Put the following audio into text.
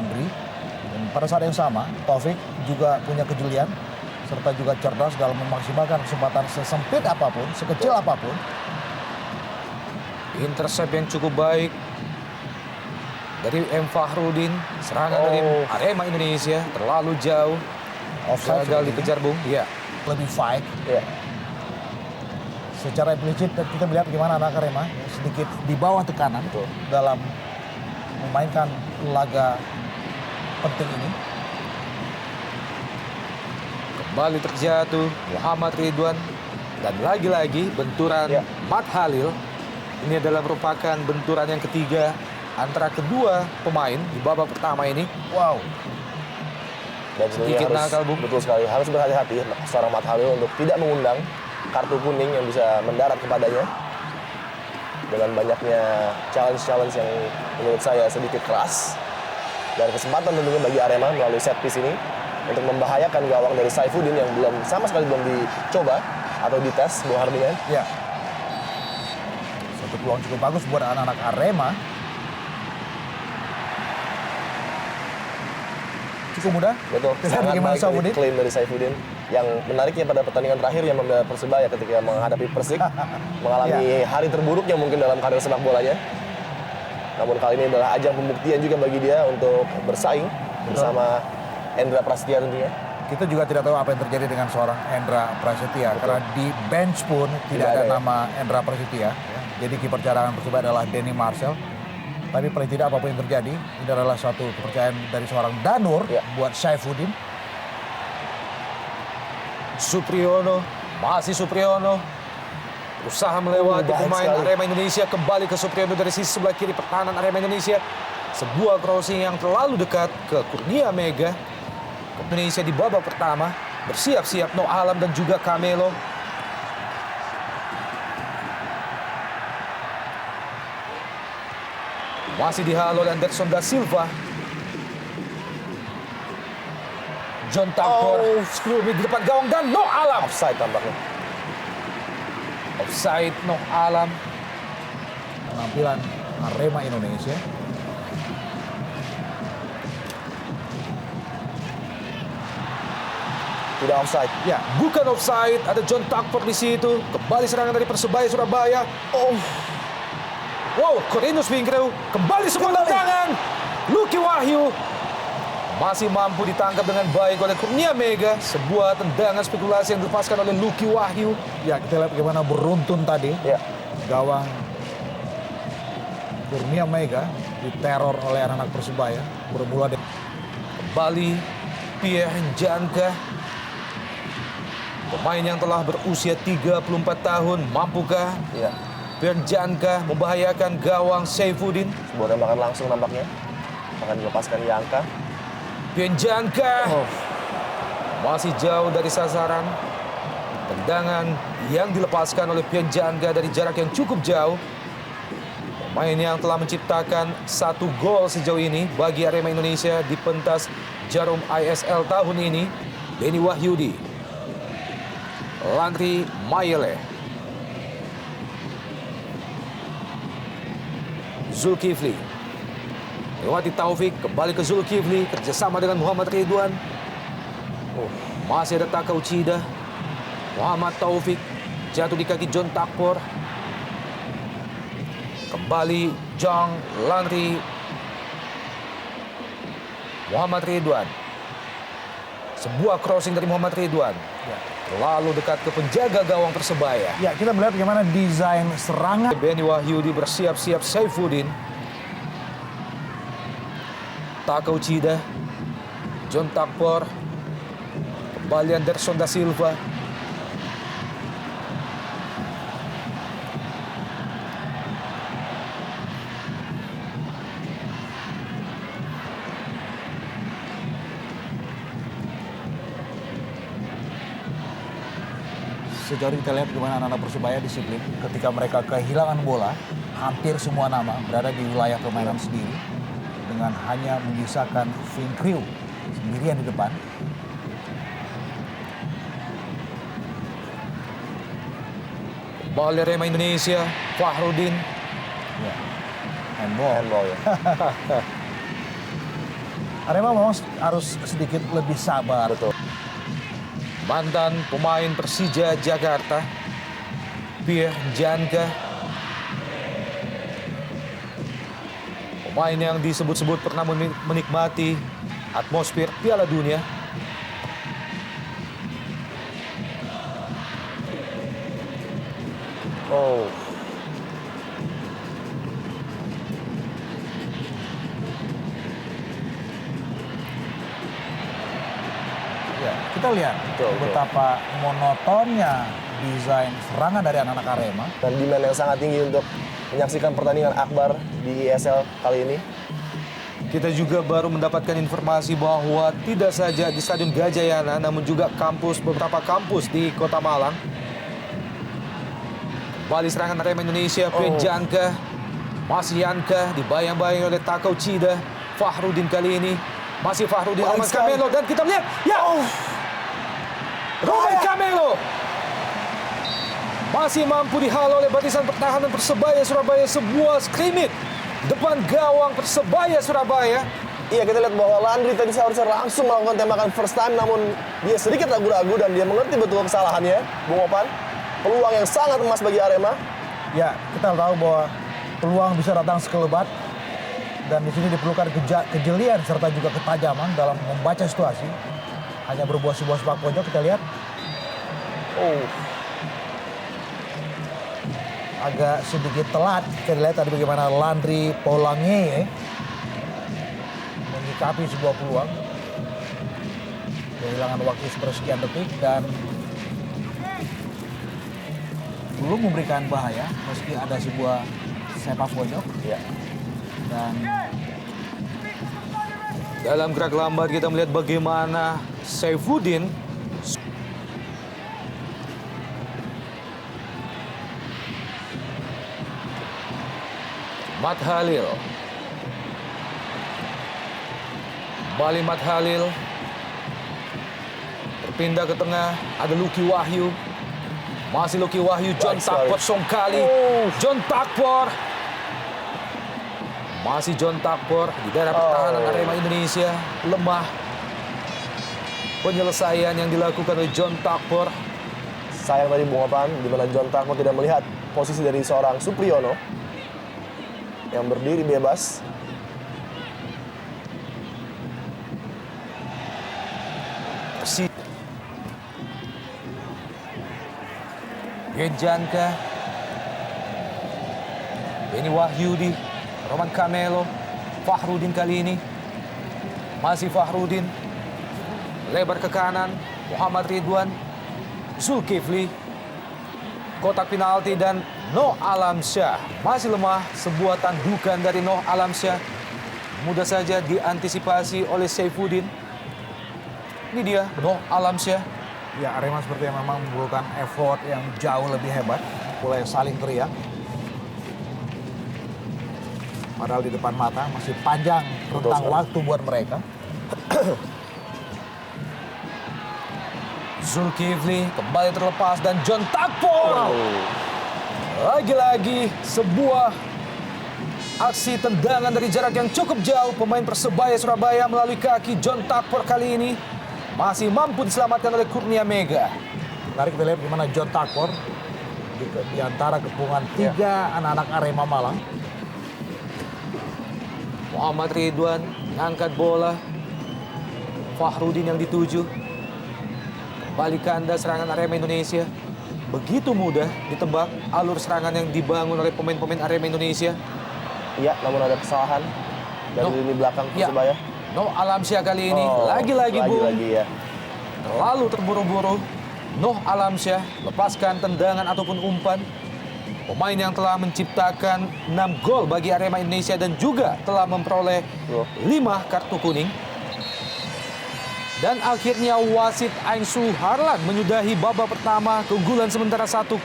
Landry. Dan pada saat yang sama, Taufik juga punya kejelian serta juga cerdas dalam memaksimalkan kesempatan sesempit apapun, sekecil apapun. Intercept yang cukup baik dari M. Fahrudin. Serangan dari Arema Indonesia terlalu jauh. Offside Gagal dikejar, Bung. Iya. lebih fight. Ya. Secara implisit kita melihat bagaimana anak Arema sedikit di bawah tekanan dalam memainkan laga penting ini. Kembali terjatuh Muhammad Ridwan. Dan lagi-lagi benturan Mat Halil. Ini adalah merupakan benturan yang ketiga antara kedua pemain di babak pertama ini. Wow. Dan Sedikit nakal, Bung. Betul sekali, harus berhati-hati seorang Mat Halil untuk tidak mengundang kartu kuning yang bisa mendarat kepadanya. Dengan banyaknya challenge-challenge yang menurut saya sedikit keras. Dan kesempatan tentunya bagi Arema melalui set piece ini untuk membahayakan gawang dari Saifuddin yang sama sekali belum dicoba atau dites, Bung Hardingan. Ya. Satu peluang cukup bagus buat anak-anak Arema. Cukup mudah. Betul, Kita sangat bagaimana baik Saifuddin? klaim dari Saifuddin. Yang menariknya pada pertandingan terakhir yang membela Persebaya ketika menghadapi Persik, mengalami hari terburuknya mungkin dalam karir sepak bolanya. Namun kali ini adalah ajang pembuktian juga bagi dia untuk bersaing bersama Endra Prasetya tentunya. Kita juga tidak tahu apa yang terjadi dengan seorang Endra Prasetya. Karena di bench pun tidak ada nama Endra Prasetya. Jadi kiper cadangan Persebaya adalah Denny Marcel. Tapi paling tidak apapun yang terjadi, ini adalah suatu kepercayaan dari seorang Danur buat Saifuddin. Supriyono, masih Supriyono. Berusaha melewati pemain Arema Indonesia, kembali ke Supriyono dari sisi sebelah kiri pertahanan Arema Indonesia. Sebuah crossing yang terlalu dekat ke Kurnia Mega. Indonesia di babak pertama bersiap-siap No Alam dan juga Camelo. Masih dihalau oleh Anderson da Silva. John Tapor, Scrooby di depan gawang dan No Alam. Offside tampaknya. Offside No Alam. Penampilan Arema Indonesia. Tidak offside. Ya, bukan offside. Ada John Tapor di situ. Kembali serangan dari Persebaya Surabaya. Wow, Corinus Wingreu kembali sebuah tendangan. Lucky Wahyu masih mampu ditangkap dengan baik oleh Kurnia Mega. Sebuah tendangan spekulasi yang dilepaskan oleh Lucky Wahyu. Ya, kita lihat bagaimana beruntun tadi. Gawang Kurnia Mega diteror oleh anak-anak Persebaya. Bermula dari Kembali Pierre Janka. Pemain yang telah berusia 34 tahun. Mampukah Pierre Janka membahayakan gawang Saifuddin? Sebuah tembakan langsung nampaknya akan dilepaskan Janka. Pierre Janka masih jauh dari sasaran. Tendangan yang dilepaskan oleh Pierre Janka dari jarak yang cukup jauh. Pemain yang telah menciptakan 1 gol sejauh ini bagi Arema Indonesia di pentas Jarum ISL tahun ini, Denny Wahyudi. Landry Mayele. Zulkifli. Lewati Taufik, kembali ke Zulkifli, kerjasama dengan Muhammad Ridwan. Masih ada Taka Uchida. Muhammad Taufik, jatuh di kaki John Takpor. Kembali Jong Landry. Muhammad Ridwan. Sebuah crossing dari Muhammad Ridwan. Terlalu dekat ke penjaga gawang Persebaya. Ya, kita melihat bagaimana desain serangan. Denny Wahyudi bersiap-siap Saifuddin. Taka Uchida. John Takpor. Kembali Anderson da Silva. Sejauh ini kita lihat bagaimana anak-anak Persebaya disiplin. Ketika mereka kehilangan bola, hampir semua nama berada di wilayah permainan sendiri. Dengan hanya menyisakan Vinkriu sendirian di depan. Ball Arema Indonesia, Fahrudin. Ya. Handball. Ya. Arema memang harus sedikit lebih sabar. Betul. Mantan pemain Persija Jakarta, Pierre Janka. Pemain yang disebut-sebut pernah menikmati atmosfer Piala Dunia. Oh. Ya, kita lihat Betul. betapa monotonnya desain serangan dari anak-anak Arema. Dan demand yang sangat tinggi untuk menyaksikan pertandingan akbar di ESL kali ini. Kita juga baru mendapatkan informasi bahwa tidak saja di Stadion Gajayana, namun juga beberapa kampus di Kota Malang. Kembali serangan Arema Indonesia, Pierre Janka. Masih Janka, dibayang-bayang oleh Takau Cida. Fahrudin kali ini. Masih Fahrudin, Roman Camelo, dan kita melihat, ya! Roman Camelo! Masih mampu dihalau oleh barisan pertahanan Persebaya Surabaya, sebuah scrimmage depan gawang Persebaya Surabaya. Iya, kita lihat bahwa Landry tadi seharusnya langsung melakukan tembakan first time, namun dia sedikit ragu-ragu dan dia mengerti betul kesalahannya, Bung Opan. Peluang yang sangat emas bagi Arema. Ya, kita tahu bahwa peluang bisa datang sekelebat dan di sini diperlukan kejelian serta juga ketajaman dalam membaca situasi. Hanya berbuah sebuah sepak pojok, kita lihat agak sedikit telat. Kita lihat tadi bagaimana Landry Polange menyikapi sebuah peluang. Kehilangan waktu sepersekian detik dan belum memberikan bahaya meski ada sebuah sepak pojok. Ya. Dan Dalam gerak lambat kita melihat bagaimana Saifuddin Mat Halil. Kembali Mat Halil. Berpindah ke tengah, ada Lucky Wahyu. Masih Lucky Wahyu, John Takpor Songkali. John Takpor. Masih John Takpor di daerah pertahanan Arema Indonesia. Lemah penyelesaian yang dilakukan oleh John Takpor. Sayang tadi Bung Opan, di mana John Takpor tidak melihat posisi dari seorang Supriyono yang berdiri bebas. Janka, Beni Wahyudi, Roman Camelo, Fahrudin kali ini. Masih Fahrudin. Lebar ke kanan, Muhammad Ridwan, Zulkifli. Kotak penalti dan Noh Alamsyah. Masih lemah, sebuah tandukan dari Noh Alamsyah. Mudah saja diantisipasi oleh Saifuddin. Ini dia, Noh Alamsyah. ya Arema sepertinya memang membutuhkan effort yang jauh lebih hebat. Mulai saling teriak. Padahal di depan mata masih panjang rentang waktu buat mereka. Zulkifli kembali terlepas dan John Takpor. Lagi-lagi sebuah aksi tendangan dari jarak yang cukup jauh. Pemain Persebaya Surabaya melalui kaki John Takpor kali ini masih mampu diselamatkan oleh Kurnia Mega. Mari kita lihat bagaimana John Takpor di antara kepungan tiga anak-anak Arema Malang. Muhammad Ridwan angkat bola. Fahrudin yang dituju. Balik kanda serangan Arema Indonesia. Begitu mudah ditebak alur serangan yang dibangun oleh pemain-pemain Arema Indonesia. Iya, namun ada kesalahan dari lini belakang Persebaya. Noh Alamsyah kali ini lagi-lagi Bung. Lagi-lagi ya. Terlalu terburu-buru. Noh Alamsyah lepaskan tendangan ataupun umpan. Pemain yang telah menciptakan 6 gol bagi Arema Indonesia dan juga telah memperoleh 5 kartu kuning. Dan akhirnya wasit Aing Suharlan menyudahi babak pertama, keunggulan sementara 1-0.